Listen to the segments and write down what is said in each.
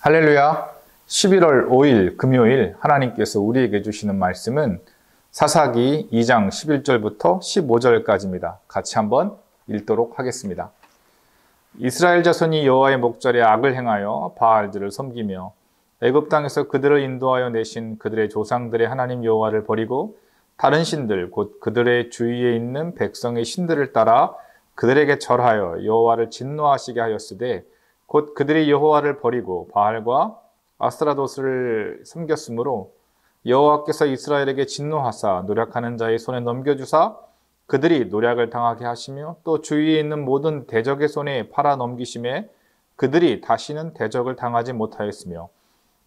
할렐루야. 11월 5일 금요일 하나님께서 우리에게 주시는 말씀은 사사기 2장 11절부터 15절까지입니다. 같이 한번 읽도록 하겠습니다. 이스라엘 자손이 여호와의 목전에 악을 행하여 바알들을 섬기며 애굽 땅에서 그들을 인도하여 내신 그들의 조상들의 하나님 여호와를 버리고 다른 신들 곧 그들의 주위에 있는 백성의 신들을 따라 그들에게 절하여 여호와를 진노하시게 하였으되 곧 그들이 여호와를 버리고 바알과 아스타로스를 섬겼으므로 여호와께서 이스라엘에게 진노하사 노력하는 자의 손에 넘겨주사 그들이 노략을 당하게 하시며 또 주위에 있는 모든 대적의 손에 팔아 넘기심에 그들이 다시는 대적을 당하지 못하였으며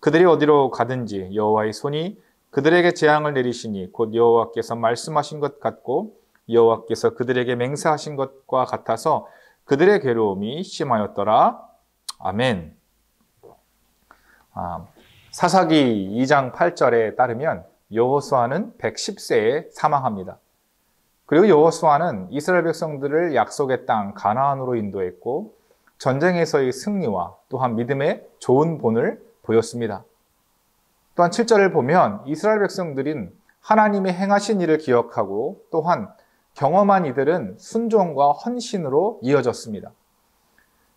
그들이 어디로 가든지 여호와의 손이 그들에게 재앙을 내리시니 곧 여호와께서 말씀하신 것 같고 여호와께서 그들에게 맹세하신 것과 같아서 그들의 괴로움이 심하였더라. 아멘. 사사기 2장 8절에 따르면 여호수아는 110세에 사망합니다. 그리고 여호수아는 이스라엘 백성들을 약속의 땅 가나안으로 인도했고 전쟁에서의 승리와 또한 믿음의 좋은 본을 보였습니다. 또한 7절을 보면 이스라엘 백성들은 하나님의 행하신 일을 기억하고 또한 경험한 이들은 순종과 헌신으로 이어졌습니다.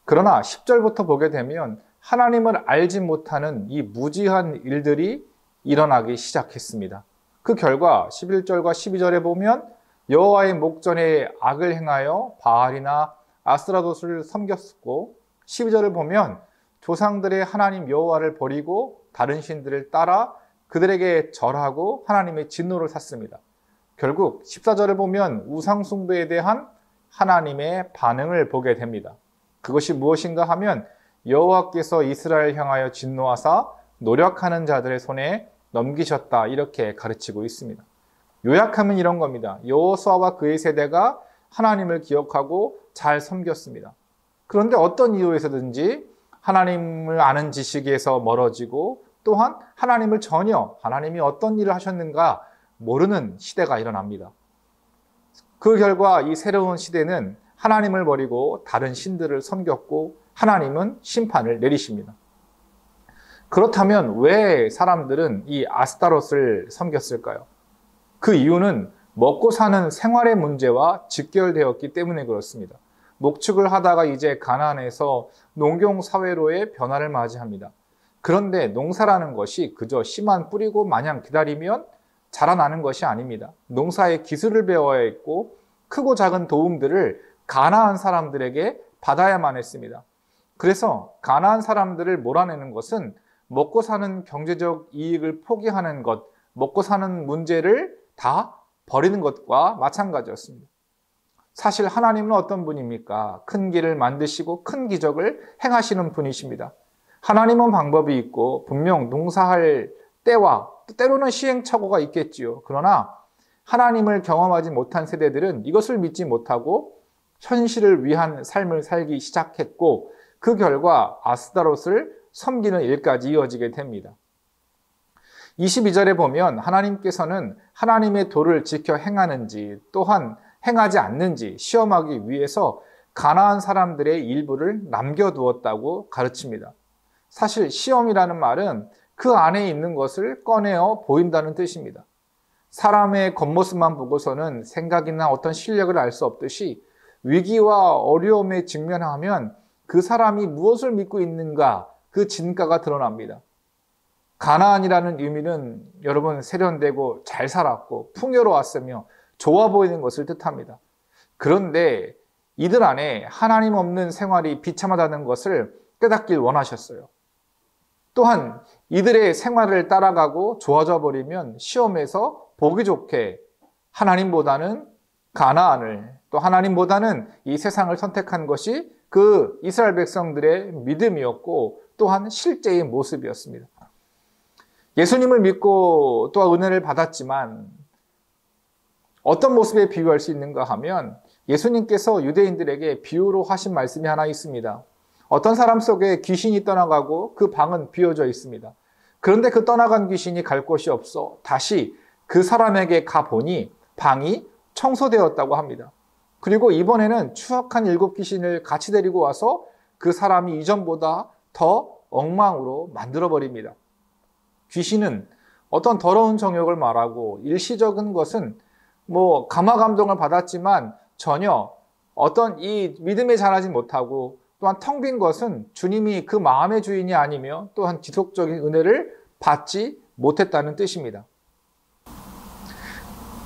그러나 10절부터 보게 되면 하나님을 알지 못하는 이 무지한 일들이 일어나기 시작했습니다. 그 결과 11절과 12절에 보면 여호와의 목전에 악을 행하여 바알이나 아스타로스를 섬겼고 12절을 보면 조상들의 하나님 여호와를 버리고 다른 신들을 따라 그들에게 절하고 하나님의 진노를 샀습니다. 결국 14절을 보면 우상 숭배에 대한 하나님의 반응을 보게 됩니다. 그것이 무엇인가 하면 여호와께서 이스라엘 향하여 진노하사 노력하는 자들의 손에 넘기셨다 이렇게 가르치고 있습니다. 요약하면 이런 겁니다. 여호수아와 그의 세대가 하나님을 기억하고 잘 섬겼습니다. 그런데 어떤 이유에서든지 하나님을 아는 지식에서 멀어지고 또한 하나님을 전혀 하나님이 어떤 일을 하셨는가 모르는 시대가 일어납니다. 그 결과 이 새로운 시대는 하나님을 버리고 다른 신들을 섬겼고 하나님은 심판을 내리십니다. 그렇다면 왜 사람들은 이 아스타롯을 섬겼을까요? 그 이유는 먹고 사는 생활의 문제와 직결되었기 때문에 그렇습니다. 목축을 하다가 이제 가나안에서 농경 사회로의 변화를 맞이합니다. 그런데 농사라는 것이 그저 씨만 뿌리고 마냥 기다리면 자라나는 것이 아닙니다. 농사의 기술을 배워야 했고 크고 작은 도움들을 가나안 사람들에게 받아야만 했습니다. 그래서 가나안 사람들을 몰아내는 것은 먹고 사는 경제적 이익을 포기하는 것, 먹고 사는 문제를 다 버리는 것과 마찬가지였습니다. 사실 하나님은 어떤 분입니까? 큰 길을 만드시고 큰 기적을 행하시는 분이십니다. 하나님은 방법이 있고 분명 농사할 때와 때로는 시행착오가 있겠지요. 그러나 하나님을 경험하지 못한 세대들은 이것을 믿지 못하고 현실을 위한 삶을 살기 시작했고 그 결과 아스타롯을 섬기는 일까지 이어지게 됩니다. 22절에 보면 하나님께서는 하나님의 도를 지켜 행하는지 또한 행하지 않는지 시험하기 위해서 가나안 사람들의 일부를 남겨두었다고 가르칩니다. 사실 시험이라는 말은 그 안에 있는 것을 꺼내어 보인다는 뜻입니다. 사람의 겉모습만 보고서는 생각이나 어떤 실력을 알 수 없듯이 위기와 어려움에 직면하면 그 사람이 무엇을 믿고 있는가 그 진가가 드러납니다. 가나안이라는 의미는 여러분 세련되고 잘 살았고 풍요로웠으며 좋아 보이는 것을 뜻합니다. 그런데 이들 안에 하나님 없는 생활이 비참하다는 것을 깨닫길 원하셨어요. 또한 이들의 생활을 따라가고 좋아져 버리면 시험에서 보기 좋게 하나님보다는 가나안을 또 하나님보다는 이 세상을 선택한 것이 그 이스라엘 백성들의 믿음이었고 또한 실제의 모습이었습니다. 예수님을 믿고 또한 은혜를 받았지만 어떤 모습에 비유할 수 있는가 하면 예수님께서 유대인들에게 비유로 하신 말씀이 하나 있습니다. 어떤 사람 속에 귀신이 떠나가고 그 방은 비어져 있습니다. 그런데 그 떠나간 귀신이 갈 곳이 없어 다시 그 사람에게 가보니 방이 청소되었다고 합니다. 그리고 이번에는 추악한 7 귀신을 같이 데리고 와서 그 사람이 이전보다 더 엉망으로 만들어버립니다. 귀신은 어떤 더러운 정욕을 말하고 일시적인 것은 감화 감동을 받았지만 전혀 어떤 이 믿음에 자라지 못하고 또한 텅 빈 것은 주님이 그 마음의 주인이 아니며 또한 지속적인 은혜를 받지 못했다는 뜻입니다.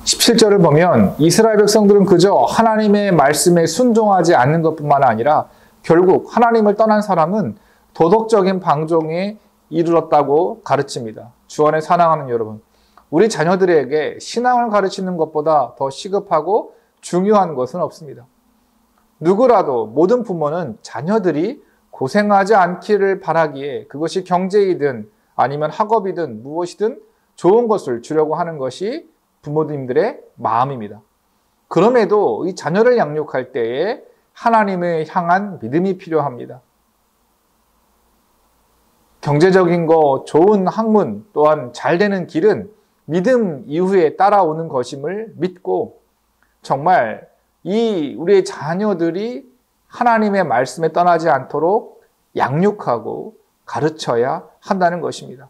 17절을 보면 이스라엘 백성들은 그저 하나님의 말씀에 순종하지 않는 것뿐만 아니라 결국 하나님을 떠난 사람은 도덕적인 방종에 이르렀다고 가르칩니다. 주 안에 사랑하는 여러분, 우리 자녀들에게 신앙을 가르치는 것보다 더 시급하고 중요한 것은 없습니다. 누구라도 모든 부모는 자녀들이 고생하지 않기를 바라기에 그것이 경제이든 아니면 학업이든 무엇이든 좋은 것을 주려고 하는 것이 부모님들의 마음입니다. 그럼에도 이 자녀를 양육할 때에 하나님을 향한 믿음이 필요합니다. 경제적인 거, 좋은 학문, 또한 잘 되는 길은 믿음 이후에 따라오는 것임을 믿고 정말 우리의 자녀들이 하나님의 말씀에 떠나지 않도록 양육하고 가르쳐야 한다는 것입니다.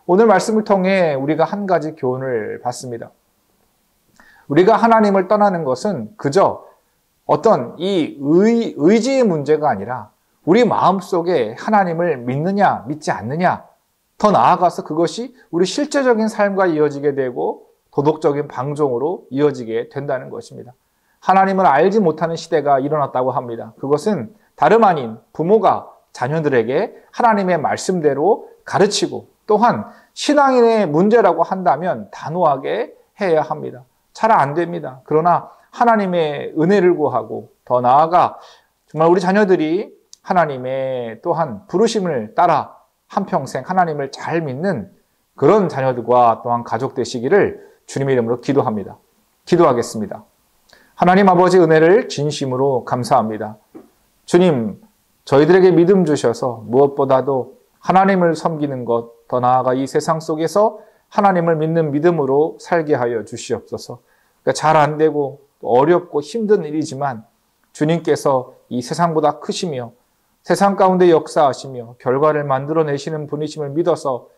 오늘 말씀을 통해 우리가 한 가지 교훈을 받습니다. 우리가 하나님을 떠나는 것은 그저 어떤 이 의지의 문제가 아니라 우리 마음속에 하나님을 믿느냐 믿지 않느냐, 더 나아가서 그것이 우리 실제적인 삶과 이어지게 되고 도덕적인 방종으로 이어지게 된다는 것입니다. 하나님을 알지 못하는 시대가 일어났다고 합니다. 그것은 다름 아닌 부모가 자녀들에게 하나님의 말씀대로 가르치고 또한 신앙인의 문제라고 한다면 단호하게 해야 합니다. 잘 안 됩니다. 그러나 하나님의 은혜를 구하고 더 나아가 정말 우리 자녀들이 하나님의 또한 부르심을 따라 한평생 하나님을 잘 믿는 그런 자녀들과 또한 가족 되시기를 주님의 이름으로 기도합니다. 기도하겠습니다. 하나님 아버지 은혜를 진심으로 감사합니다. 주님, 저희들에게 믿음 주셔서 무엇보다도 하나님을 섬기는 것, 더 나아가 이 세상 속에서 하나님을 믿는 믿음으로 살게 하여 주시옵소서. 그러니까 잘 안 되고 어렵고 힘든 일이지만 주님께서 이 세상보다 크시며 세상 가운데 역사하시며 결과를 만들어내시는 분이심을 믿어서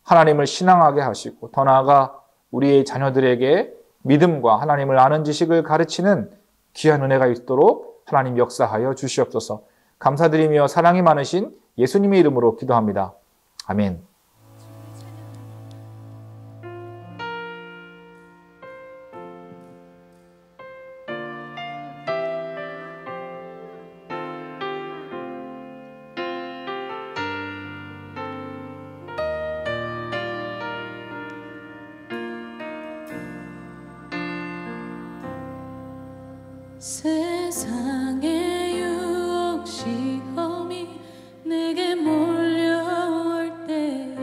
하나님을 신앙하게 하시고 더 나아가 우리의 자녀들에게 믿음과 하나님을 아는 지식을 가르치는 귀한 은혜가 있도록 하나님 역사하여 주시옵소서. 감사드리며 사랑이 많으신 예수님의 이름으로 기도합니다. 아멘. 세상의 유혹 시험이 내게 몰려올 때에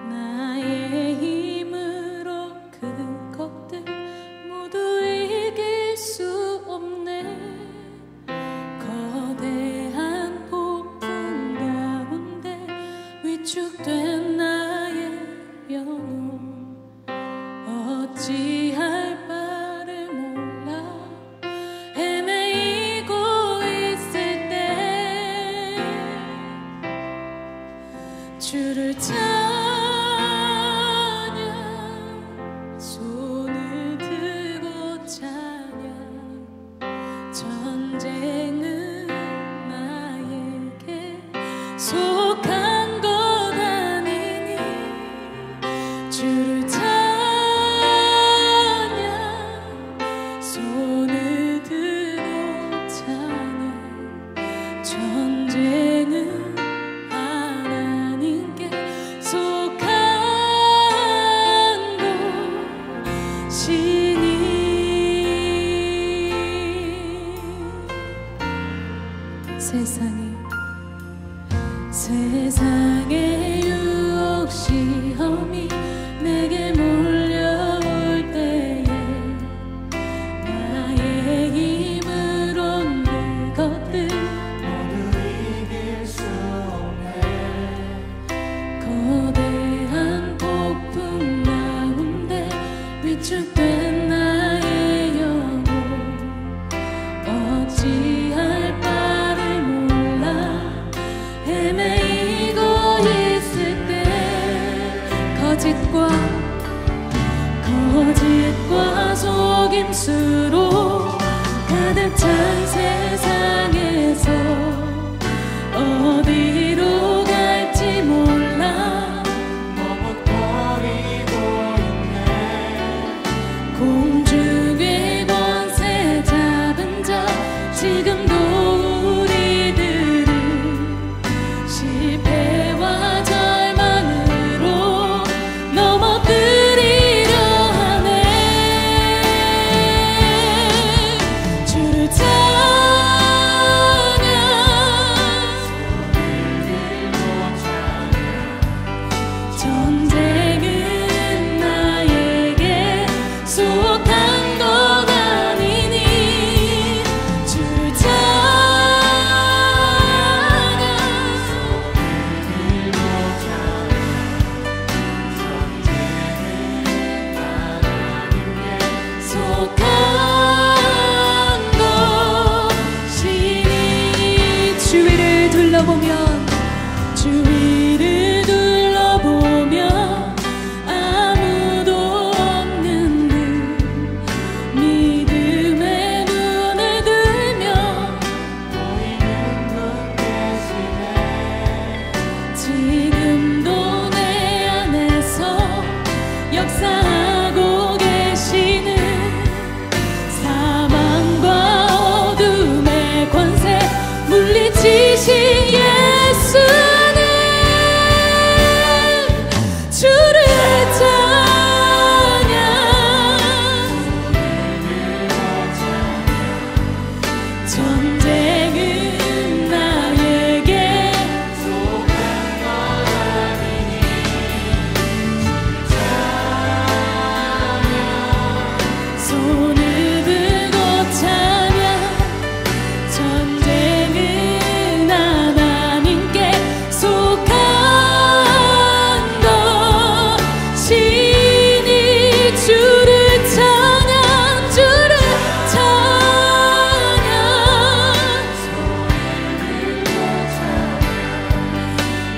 나의 힘으로 그것들 모두 이길 수 없네. 거대한 폭풍 가운데 위축된 나의 영혼 어찌할 바를 몰라 헤매이고 있을 때 주를 찬양 손을 들고 찬양 전쟁은 나에게 속한 것 아니니 주를 찬양 손을 들고 찬양 전쟁은 하나님께 속한 것이니 세상의 유혹 시험이 내게 몰려올 때에 나의 힘으론 그것들 모두 이길 수 없네. 거대한 폭풍 가운데 위축된 나의 영혼 어찌할 바를 몰라 헤매 거짓과 속임수로 가득 찬 세상에서 어디로 갈지 몰라 머뭇거리고 있네. 공중의 권세 잡은 자 지금도 우리들을 실패와 절망으로 넘어뜨리려 하네. 주를 전쟁은 나에게 속한 것 아니니 주를 속한 것이니 주위를 둘러보면 아무도 없는 듯 믿음의 눈을 들며 보이는 분 계시네. 지금도 내 안에서 역사하고 계시는 사망과 어둠의 권세 물리치신 예수는 주를 찬양. 전쟁은 나에게 속한 것 아니니 손을 들고 찬양. 전쟁은 하나님께 속한 것이니 주를 찬양. 주를 찬양.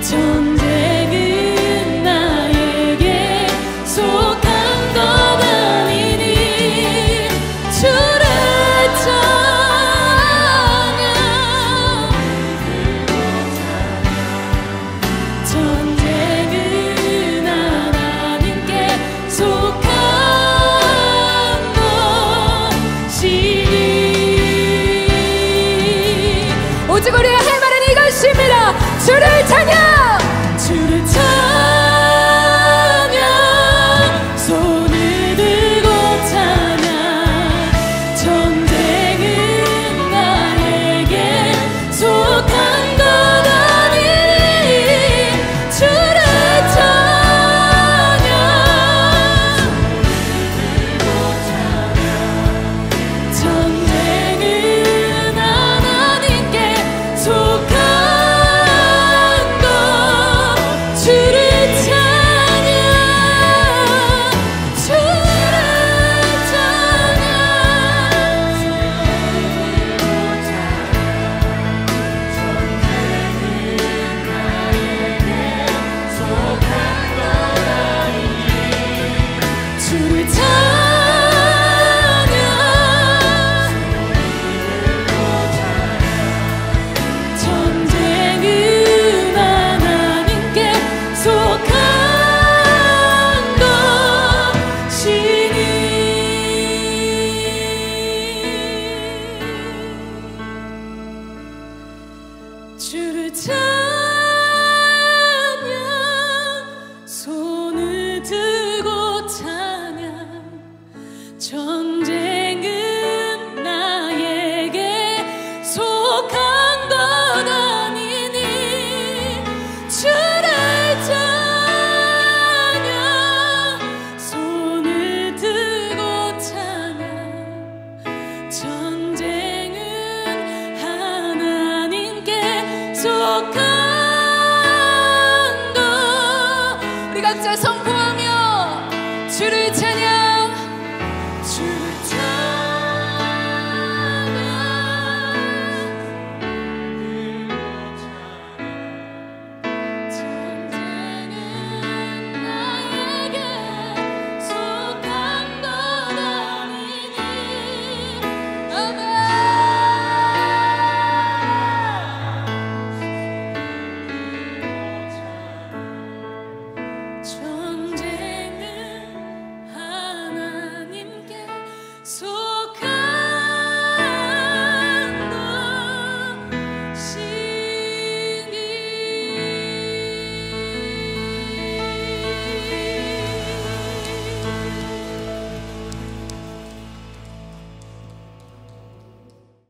전쟁은 나에게 속한 것 아니니 주를 찬양. 전쟁은 하나님께 속한 것이니 오직 우리의 할 말은 이것입니다. 주를 찬양.